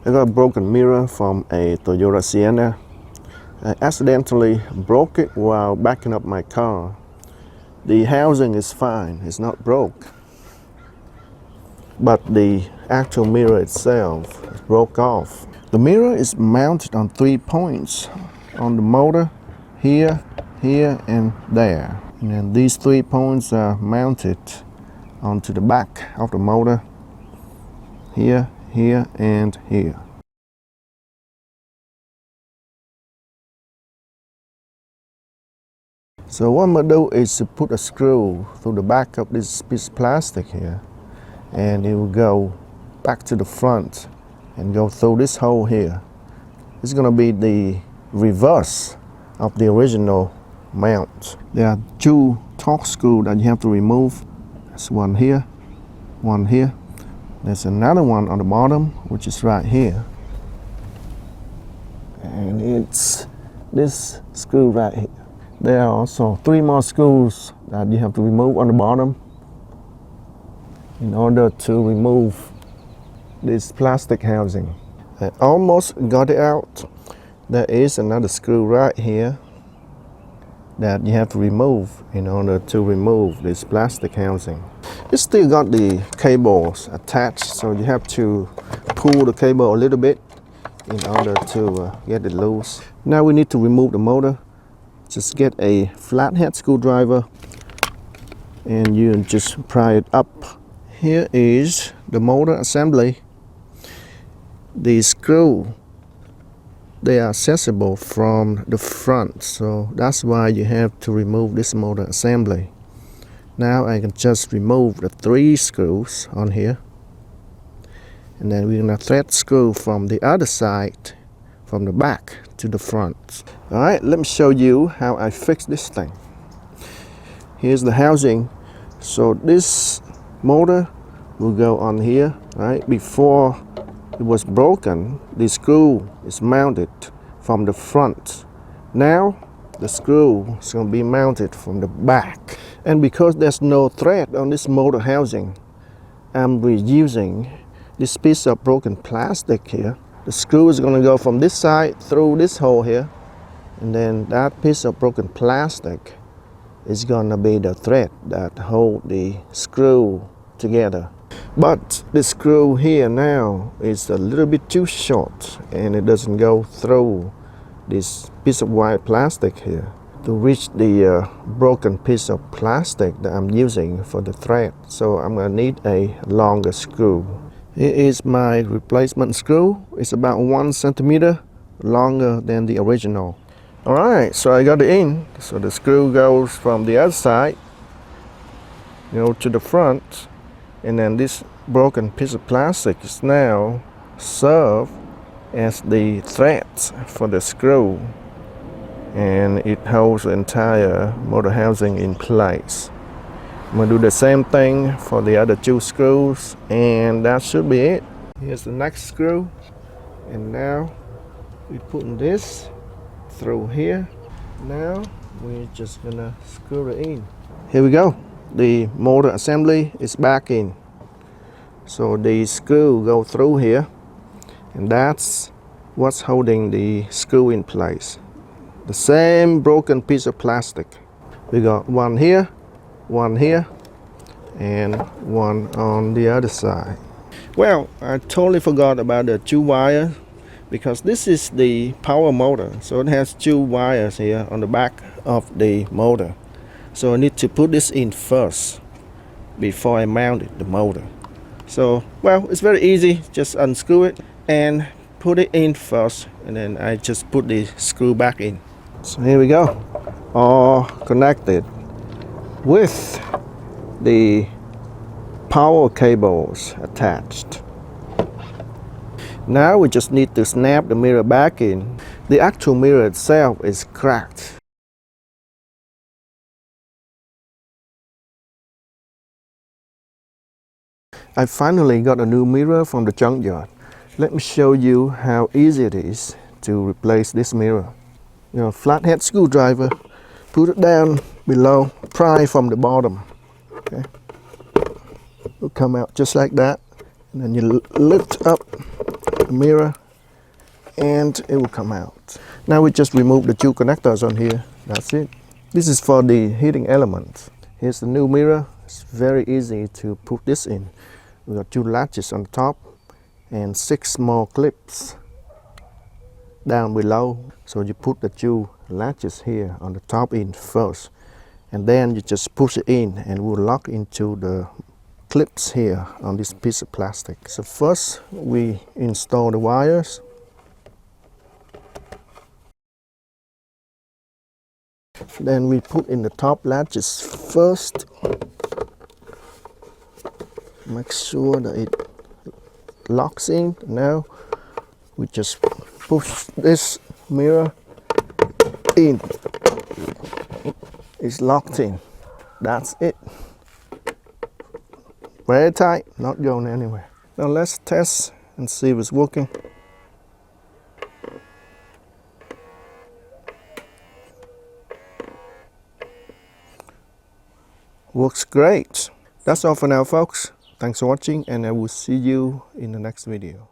I got a broken mirror from a Toyota Sienna. I accidentally broke it while backing up my car. The housing is fine, it's not broke. But the actual mirror itself broke off. The mirror is mounted on 3 points on the motor, here, here, and there. And then these 3 points are mounted onto the back of the motor, here, here, and here. So what I'm going to do is to put a screw through the back of this piece of plastic here, and it will go back to the front and go through this hole here. It's going to be the reverse of the original mount. There are 2 torque screws that you have to remove. There's one here, one here. There's another one on the bottom, which is right here. And it's this screw right here. There are also 3 more screws that you have to remove on the bottom in order to remove this plastic housing. I almost got it out. There is another screw right here that you have to remove in order to remove this plastic housing. It's still got the cables attached, so you have to pull the cable a little bit in order to get it loose. Now we need to remove the motor. Just get a flathead screwdriver and you just pry it up. Here is the motor assembly. The screw, they are accessible from the front, so that's why you have to remove this motor assembly. Now I can just remove the 3 screws on here, and then we're going to thread screw from the other side, from the back to the front. Alright, let me show you how I fix this thing. Here's the housing. So this motor will go on here, right? Before it was broken, the screw is mounted from the front. Now the screw is going to be mounted from the back. And because there's no thread on this motor housing, I'm reusing this piece of broken plastic here. The screw is going to go from this side through this hole here, and then that piece of broken plastic is going to be the thread that hold the screw together. But the screw here now is a little bit too short, and it doesn't go through this piece of white plastic here to reach the broken piece of plastic that I'm using for the thread. So I'm going to need a longer screw. Here is my replacement screw. It's about 1 centimeter longer than the original. Alright, so I got it in. So the screw goes from the other side, to the front, and then this broken piece of plastic is now served as the threads for the screw, and it holds the entire motor housing in place. I'm going to do the same thing for the other 2 screws, and that should be it. Here's the next screw, and now we're putting this through here. Now we're just going to screw it in. Here we go. The motor assembly is back in. So the screw go through here, and that's what's holding the screw in place. The same broken piece of plastic. We got one here, and one on the other side. Well, I totally forgot about the 2 wires, because this is the power motor, so it has 2 wires here on the back of the motor. So I need to put this in first before I mount the motor. So, well, it's very easy. Just unscrew it and put it in first, and then I just put the screw back in. So here we go, all connected with the power cables attached. Now we just need to snap the mirror back in. The actual mirror itself is cracked. I finally got a new mirror from the junkyard. Let me show you how easy it is to replace this mirror. Flathead screwdriver, put it down below, pry from the bottom. Okay, it'll come out just like that, and then you lift up the mirror and it will come out. Now we just remove the two connectors on here. That's it. This is for the heating element. Here's the new mirror. It's very easy to put this in. We got two latches on the top and 6 more clips down below. So you put the two latches here on the top in first, and then you just push it in and it will lock into the clips here on this piece of plastic. So first we install the wires. Then we put in the top latches first. Make sure that it locks in. Now we just push this mirror in. It's locked in. That's it. Very tight, not going anywhere. Now let's test and see if it's working. Works great. That's all for now, folks. Thanks for watching, and I will see you in the next video.